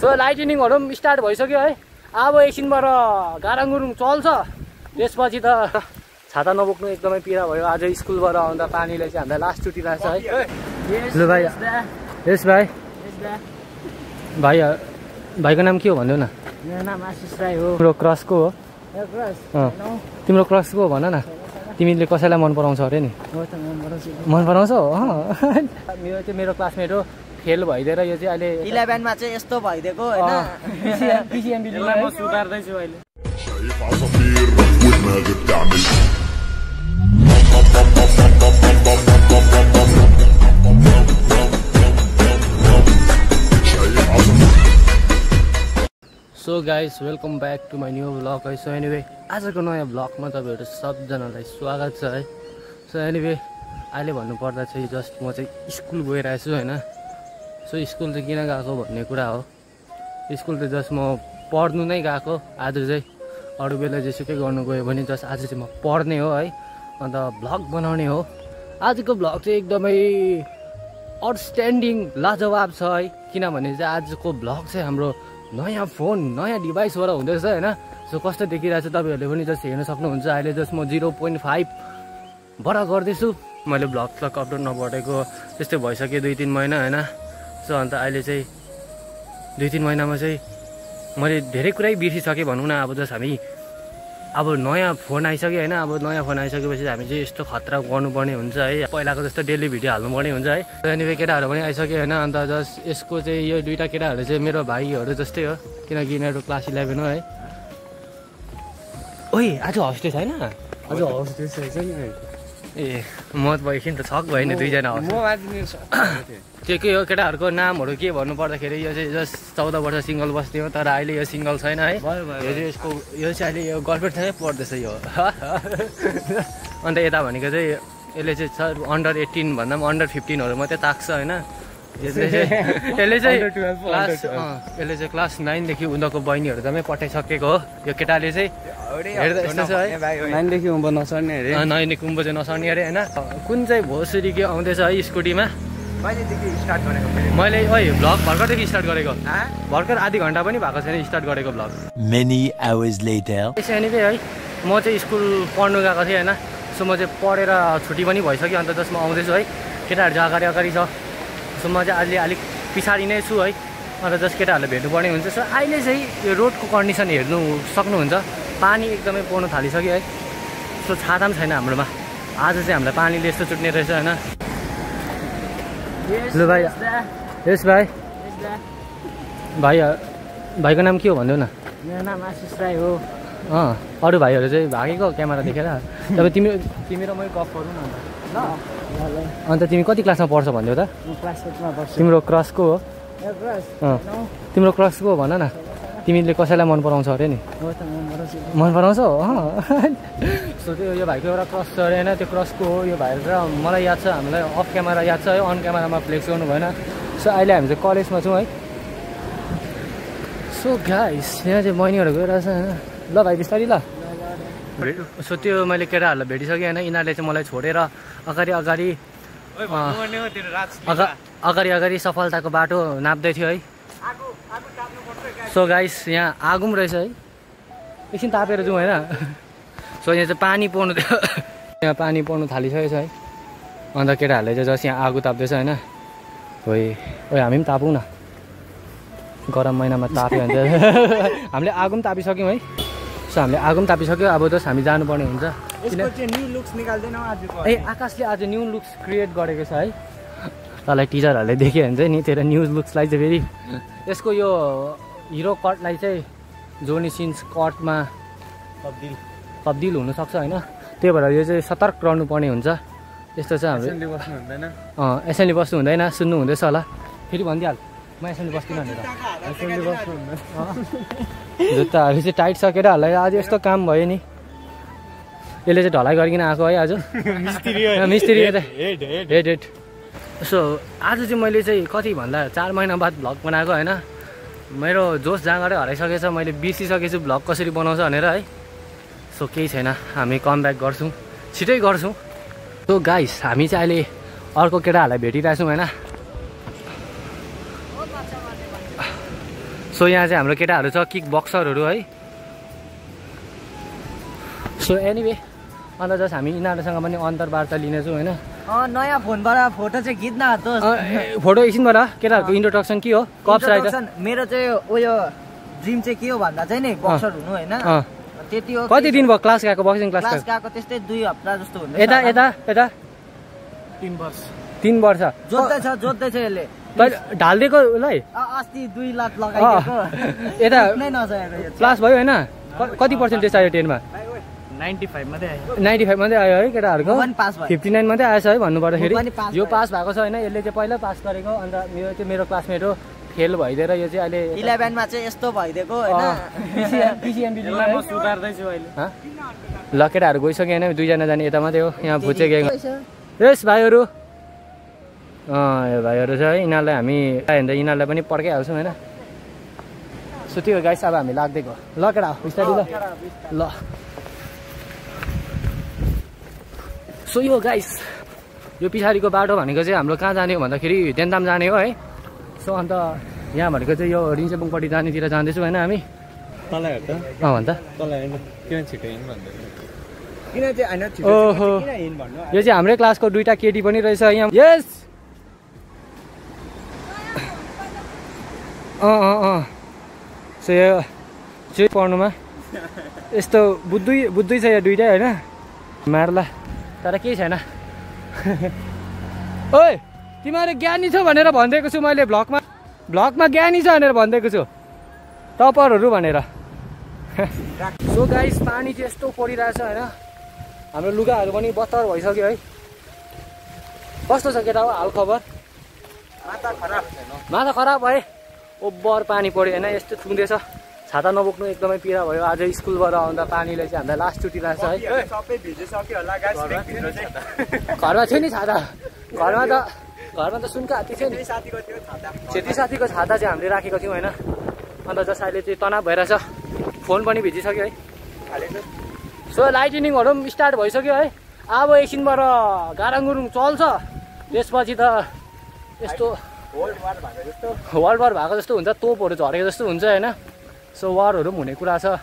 So लाइटनिङहरु पनि start भइसक्यो है। अब एकछिनबाट गाराङ गुरुङ चल्छ। त्यसपछि त छाता नबोक्नु एकदमै पीडा भयो। आज स्कुलबाट आउँदा पानीले चाहिँ हामीलाई लास्ट छुट्टी लाग्छ है। ल भाइ। यस भाइ। भाइ भाइको नाम के हो भन्नु न? मेरो नाम आशिष राई हो। तिम्रो क्रसको हो? तिम्रो क्रसको हो भन न। तिमीले कसैलाई मन पराउँछ अरे नि? मन पराउँछौ? यो चाहिँ मेरो क्लासमेट हो। फेल भइदिएर यो चाहिँ अहिले 11 मा चाहिँ यस्तो भइदिएको हैन। पिसिएमबी म सुधार्दै छु अहिले। So guys welcome back to my new blog है। सो एनिवे आजको नयाँ ब्लगमा तपाईँहरू सबजनालाई स्वागत छ है। सो एनिवे अहिले भन्नुपर्दा चाहिँ जस्ट म चाहिँ स्कुल गइरहेको छु होइन। सो स्कुल चाहिँ किन गएको भन्ने कुरा हो। स्कुल त जस्ट म पढ्नु नै गएको। आज चाहिँ अरू बेला जेसुकै गर्नु गयो भने जस्ट आज चाहिँ म पढ्ने हो है। अन्त भ्लग बनाउने हो। आजको भ्लग चाहिँ एकदमै आउटस्ट्यान्डिङ लाजवाब छ है। किनभने चाहिँ आजको भ्लग चाहिँ हाम्रो नयाँ फोन नयाँ डिभाइसबाट हुँदैछ होइन। सो कस्तो देखिरहेको छ तपाईँहरूले पनि जस्ट हेर्न सक्नुहुन्छ। अहिले जस्ट म 0.5बाट गर्दैछु। मैले भ्लग तक अपलोड नबढेको त्यस्तै भइसक्यो 2-3 महिना होइन। सो अन्त अहिले चाहिँ 2-3 महिनामा चाहिँ मैले धेरै कुरै बिर्सिसकेँ भनौँ न। अब जस्ट हामी अब नयाँ फोन आइसक्यो होइन। अब नयाँ फोन आइसकेपछि हामी चाहिँ यस्तो खतरा गर्नुपर्ने हुन्छ है। पहिलाको जस्तो डेली भिडियो हाल्नुपर्ने हुन्छ है। एनिवे केटाहरू पनि आइसक्यो होइन। अन्त जस्ट यसको चाहिँ यो दुईवटा केटाहरू चाहिँ मेरो भाइहरू जस्तै हो। किनकि यिनीहरू क्लास 11 हो है। ओइ आज हस्टे छैन? आज हस्टे छैन ए म त भइसक्यो नि त। छक भयो नि दुईजना त्यो के हो केटाहरूको नामहरू के भन्नु पर्दाखेरि यो चाहिँ जस्ट 14 वर्ष सिङ्गल बस्ने हो। तर अहिले यो सिङ्गल छैन है। यो चाहिँ अहिले यो गर्लफ्रेन्डसँगै पढ्दैछ यो। अन्त यता भनेको चाहिँ यसले चाहिँ छ अन्डर 18 भन्दा पनि अन्डर 15हरू मात्रै ताक्छ होइन। यसले चाहिँ क्लास 9 देखि उनीहरूको बहिनीहरू जम्मै पठाइसकेको हो। यो केटाले चाहिँ हेर्दा यस्तो छ है। 9 देखि उँभो नसर्ने अरे। 9 देखि उँभो चाहिँ नसर्ने अरे होइन। कुन चाहिँ भोसरी के आउँदैछ है स्कुटीमा। कहिलेदेखि स्टार्ट गरेको? मैले ओइ भ्लग भर्खरदेखि स्टार्ट गरेको। भर्खर आधी घन्टा पनि भएको छैन स्टार्ट गरेको vlog. Many hours later. Anyway है म चाहिँ स्कुल पढ्नु गएको थिएँ होइन। सो म चाहिँ पढेर छुट्टी पनि भइसक्यो। अन्त जसमा आउँदैछु है। केटाहरू चाहिँ अगाडि छ। सो म चाहिँ अहिले अलिक पछाडि नै छु है। अन्त जस्ट केटाहरूलाई भेट्नुपर्ने हुन्छ। सो अहिले चाहिँ यो रोडको कन्डिसन हेर्नु सक्नुहुन्छ। पानी एकदमै पर्नु थालिसक्यो है। सो छाता पनि छैन हाम्रोमा। आज चाहिँ हामीलाई पानीले यस्तो चुट्ने रहेछ होइन। ल भाइ। यस भाइ। भाइ भाइको नाम के हो भन्नु न? मेरो नाम आशिष राई हो। अरू भाइहरू चाहिँ भागेको क्यामेरा देखेर। तब तिमी र मै गफ गरौँ न ल। अन्त तिमी कति क्लासमा पढ्छ भन्थ्यौ त? म क्लास 8 मा पढ्छु। तिम्रो क्रसको हो? तिम्रो क्रसको हो भन न। तिमीले कसैलाई मन पराउँछ अरे नि? मन पराउँछौ? सो त्यो यो भाइको एउटा क्रस छ अरे होइन। त्यो क्रसको हो यो भाइ र मलाई याद छ। हामीलाई अफ क्यामेरा याद छ है। अन क्यामेरामा फ्लेक्स गर्नु भएन। सो अहिले हामी चाहिँ कलेजमा छौँ है। सो गाइस यहाँ चाहिँ बहिनीहरू गइरहेछ होइन। ल भाइ बिस्तारी ल। सो त्यो मैले केटाहरूलाई भेटिसकेँ होइन। यिनीहरूले चाहिँ मलाई छोडेर अगाडि सफलताको बाटो नाप्दै थियो है। सो गाइस यहाँ आगो पनि रहेछ है। एकछिन तापेर जाउँ होइन। सो यहाँ चाहिँ पानी पर्नु थियो। यहाँ पानी पर्नु थालिसकेको छ है। अन्त केटाहरूले चाहिँ जस्ट यहाँ आगो ताप्दैछ होइन। ओइ हामी पनि तापौँ न। गरम महिनामा ताप्यो भने चाहिँ हामीले आगो पनि तापिसक्यौँ है। सो हामीले आगो पनि तापिसक्यो। अब जस्ट हामी जानुपर्ने हुन्छ। ए आकाशले आज न्यू लुक्स क्रिएट गरेको छ है। तँलाई टिचरहरूले देख्यो भने चाहिँ नि तेरो न्यू लुक्सलाई चाहिँ फेरि यसको यो हिरो कटलाई चाहिँ जोनी सिन्स कटमा तब्दिल हुनसक्छ होइन। त्यही भएर यो चाहिँ सतर्क रहनुपर्ने हुन्छ। यस्तो चाहिँ हाम्रो एसेम्बली बस्नु हुँदैन। सुन्नु हुँदैछ होला। फेरि भनिदिइहाल म एसेम्बली बस्दिनँ भनेर। जुत्ताहरू चाहिँ टाइट छ केटाहरूलाई। आज यस्तो काम भयो नि। यसले चाहिँ ढलाइ गरिकन आएको है आज। मिस्त्री हेड। सो आज चाहिँ मैले चाहिँ कति भन्दा 4 महिना बाद भ्लग बनाएको होइन। मेरो जोस जाँगरै हराइसकेको छ। मैले बिर्सिसकेको छु भ्लग कसरी बनाउँछ भनेर है। सो केही छैन हामी कमब्याक गर्छौँ छिटै गर्छौँ। सो गाइस हामी चाहिँ अहिले अर्को केटाहरूलाई भेटिरहेछौँ होइन। सो यहाँ चाहिँ हाम्रो केटाहरू छ किक बक्सरहरू है। सो एनिवे अन्त जस्ट हामी यिनीहरूसँग पनि अन्तर्वार्ता लिनेछौँ होइन। नयाँ फोनबाट फोटो चाहिँ खिच्न फोटो एकछिनबाट केटाहरूको इन्ट्रोडक्सन के हो कप्स राइडर। मेरो चाहिँ उयो ड्रिम चाहिँ के हो भन्दा चाहिँ नि बक्सर हुनु होइन त्यति हो। कति दिन भयो क्लास गएको बक्सिङ क्लास गएको? त्यस्तै 2 हप्ता जस्तो हुन्छ। यता यता यता 3 वर्ष। 3 वर्ष जोत्दैछ यसले ढालिदिएको उसलाई अस्ति 2 लाख लगाइदिएको यता नै नजाएको क्लास भयो होइन। कति पर्सेन्टेज आयो 10 मा? 95 मात्रै आयो। 95 मात्रै आयो है केटाहरूको। 59 मात्रै आएछ है भन्नु पर्दाखेरि। यो पास भएको छ होइन। यसले चाहिँ पहिला पास गरेको अन्त यो चाहिँ मेरो क्लासमेट हो फेल भइदिएर यो चाहिँ अहिले 11 मा चाहिँ यस्तो भइदिएको होइन। म सुधार्दैछु अहिले। ल केटाहरू गइसक्यो होइन 2 जना जाने यता मात्रै हो। यहाँ भुचे ग्याङ यस भाइहरू यो भाइहरू छ है। यिनीहरूलाई हामी यिनीहरूलाई पनि पड्काइहाल्छौँ होइन। सो त्यो गाइस अब हामी लाग्दैको ल केटा बिस्तारै ल। सो यो गाइस यो पछाडिको बाटो भनेको चाहिँ हाम्रो कहाँ जाने हो भन्दाखेरि देन्ताम जाने हो है। सो अन्त यहाँ भनेको चाहिँ यो रिन्चेबुङपट्टि जानेतिर जाँदैछु होइन हामी। भन्छ ओहो यो चाहिँ हाम्रै क्लासको 2टा केटी पनि रहेछ यहाँ। यस सो यो चाहिँ पढ्नुमा यस्तो बुद्धै छ यो 2टै होइन। मार्ला तर केही छैन। ओइ तिमीहरू ज्ञानी छ भनेर भनिदिएको छु मैले भ्लगमा ज्ञानी छ भनेर भनिदिएको छु टपरहरू भनेर। सो गाइस पानी चाहिँ यस्तो परिरहेछ होइन। हाम्रो लुगाहरू पनि बत्तर भइसक्यो है। कस्तो छ केटा हो हाल खबर? माथा खराब है। ओभर पानी पऱ्यो होइन। यस्तो छुँदैछ छाता नबोक्नु एकदमै पीडा भयो। आज स्कुलबाट आउँदा पानीले चाहिँ हामीलाई लास्ट छुट्टी रहेछ है। घरमा थियो नि छाता। घरमा त सुनको हात्ती थियो नि। छेत्री साथीको छाता चाहिँ हामीले राखेको थियौँ होइन। अन्त जस अहिले चाहिँ तनाव भइरहेछ। फोन पनि भिजिसक्यो है। सो लाइटनिङहरू पनि स्टार्ट भइसक्यो है। अब एकछिनबाट गाराङ गुरुङ चल्छ। त्यसपछि त यस्तो वर्ल्ड वार भएको जस्तो हुन्छ। तोपहरू झरेको जस्तो हुन्छ होइन। सो वारहरू पनि हुने कुरा छ।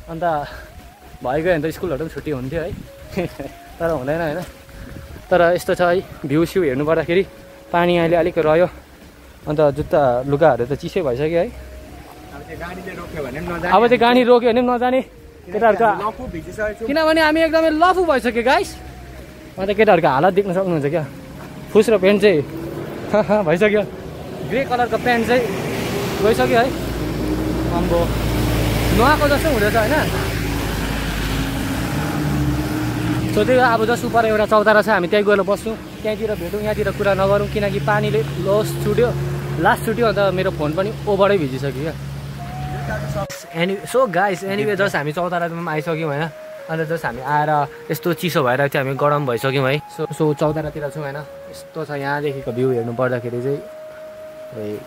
अन्त भइगयो भने त स्कुलहरू पनि छुट्टी हुन्थ्यो है। तर हुँदैन होइन। तर यस्तो छ है भ्यू स्यू हेर्नु पर्दाखेरि पानी अहिले अलिक रह्यो। अन्त जुत्ता लुगाहरू त चिसै भइसक्यो है। अब चाहिँ गाडी रोक्यो भने पनि नजाने केटाहरूको किनभने हामी एकदमै लफु भइसक्यो गाइस। अन्त केटाहरूको हालत देख्न सक्नुहुन्छ क्या। फुस र पेन्ट चाहिँ भइसक्यो। ग्रे कलरको पेन्ट चाहिँ गइसक्यो है। अम्बो नुहाएको जस्तो हुँदैछ होइन। सो त्यही अब जस्ट उपर एउटा चौतारा छ हामी त्यहीँ गएर बस्छौँ। त्यहीँतिर भेटौँ यहाँतिर कुरा नगरौँ किनकि पानीले लास्ट छुट्यो अन्त मेरो फोन पनि ओभरै भिजिसक्यो क्या। सो गाइस एनिवे जस्ट हामी चौतारामा आइसक्यौँ होइन। अन्त जस्ट हामी आएर यस्तो चिसो भएर चाहिँ हामी गरम भइसक्यौँ है। सो चौतारातिर छौँ होइन। यस्तो छ यहाँदेखिको भ्यू हेर्नु पर्दाखेरि चाहिँ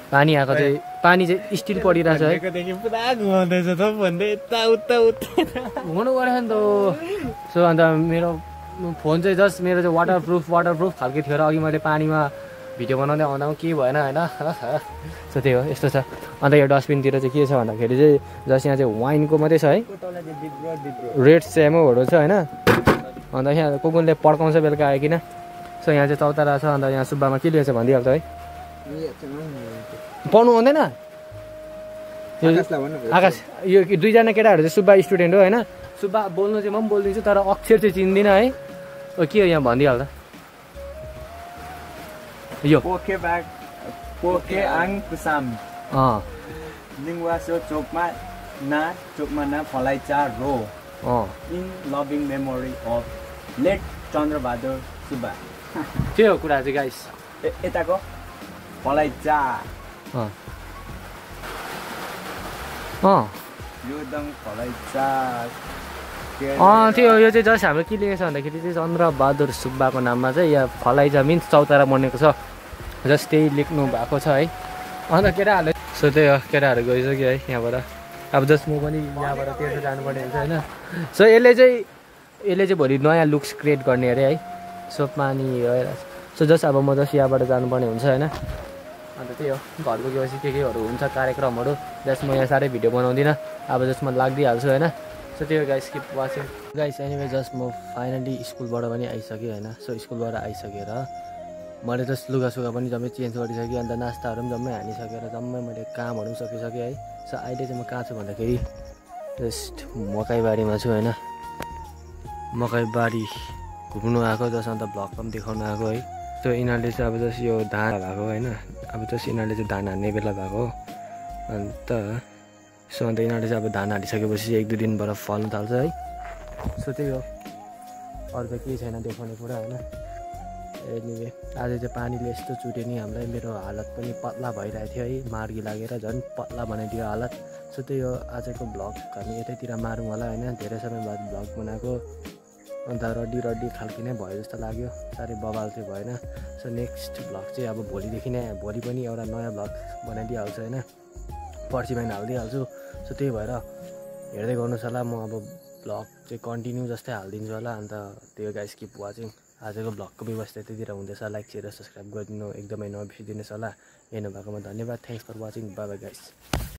पानी आएको चाहिँ पानी चाहिँ स्टिल परिरहेछ है। हुनु पऱ्यो नि त। सो अन्त मेरो फोन चाहिँ जस्ट मेरो चाहिँ वाटरप्रुफ खालको थियो र अघि मैले पानीमा भिडियो बनाउँदै आउँदा के भएन होइन। सो त्यही हो यस्तो छ। अन्त यो डस्टबिनतिर चाहिँ के छ भन्दाखेरि चाहिँ जस्ट यहाँ चाहिँ वाइनको मात्रै छ है। रेड स्यामोहरू छ होइन। अन्त यहाँ कुकुरले पड्काउँछ बेलुका आइकन। सो यहाँ चाहिँ चौतारा छ। अन्त यहाँ सुब्बामा के लिएछ भनिदिइहाल्छ है। पढ्नु आउँदैन आकाश। यो 2 जना केटाहरू चाहिँ सुब्बा स्टुडेन्ट हो होइन। सुब्बा बोल्नु चाहिँ म पनि बोलिदिन्छु तर अक्षर चाहिँ चिन्दिनँ है। के हो यहाँ भनिदिइहाल्दा यो पोके आङ कुसाम लिङ्गवासो चोकमा ना फलाइचा रो in loving memory of late Chandrabahadur Subba. त्यो कुरा चाहिँ गाइस यताको फलाइचा यो यो चाहिँ जस्ट हाम्रो के लेखेको छ भन्दाखेरि चाहिँ चन्द्रबहादुर सुब्बाको नाममा चाहिँ यहाँ फलाइजा मिन्स चौतारा बनेको छ। जस्ट त्यही लेख्नु भएको छ है। अन्त केटाहरूले सो त्यही हो केटाहरू गइसक्यो है यहाँबाट। अब जस्ट म पनि यहाँबाट तेर्सो जानुपर्ने हुन्छ होइन। सो यसले चाहिँ भोलि नयाँ लुक्स क्रिएट गर्ने अरे है। सो पानी सो जस्ट अब म जस्ट यहाँबाट जानुपर्ने हुन्छ होइन। अन्त त्यही हो घर गएपछि केहरू हुन्छ कार्यक्रमहरू जस म यहाँ साह्रै भिडियो बनाउँदिनँ अब जसमा लाग्दिहाल्छु होइन सो त्यो guys keep watching guys anyway just म फाइनली स्कुलबाट पनि आइसकेँ होइन सो स्कुलबाट आइसकेर मैले जस्ट लुगासुगा पनि जम्मै चेन्ज गरिसकेँ अन्त नास्ताहरू पनि जम्मै हानिसकेर जम्मै मैले कामहरू पनि सकिसकेँ है सो अहिले चाहिँ म कहाँ छु भन्दाखेरि जस्ट मकैबारीमा छु होइन मकैबारी घुम्नु आएको जस्ट अन्त भ्लग पनि देखाउनु आएको है सो यिनीहरूले चाहिँ अब जस्ट यो धान भएको होइन अब जस्ट यिनीहरूले चाहिँ धान हान्ने बेला भएको अन्त सो अन्त यिनीहरूले चाहिँ अब धान हालिसकेपछि 1-2 दिनबाट फल्नु थाल्छ है सो त्यही हो अरू त केही छैन देखाउने कुरा होइन एनिवे आज चाहिँ पानीले यस्तो चुट्यो नि हामीलाई मेरो हालत पनि पत्ला भइरहेको थियो है मार्गी लागेर झन् पत्ला बनाइदियो हालत सो त्यही हो आजको भ्लग हामी यतैतिर मारौँ होला होइन धेरै समय बाद भ्लग बनाएको अन्त रड्डी खालको नै भयो जस्तो लाग्यो साह्रै बवाल चाहिँ भएन सो नेक्स्ट भ्लग चाहिँ अब भोलिदेखि नै भोलि पनि एउटा नयाँ भ्लग बनाइदिइहाल्छु होइन पर्सि बिहान हालिदिइहाल्छु सो त्यही भएर हेर्दै गर्नुहोस् होला म अब भ्लग चाहिँ कन्टिन्यू जस्तै हालिदिन्छु होला अन्त त्यो गाइस किप वाचिङ आजको भ्लगको व्यवस्था यतितिर हुँदैछ लाइक सेयर र सब्सक्राइब गरिदिनु एकदमै नबिर्सिदिनुहोस् होला हेर्नु भएकोमा धन्यवाद thanks for watching bye bye guys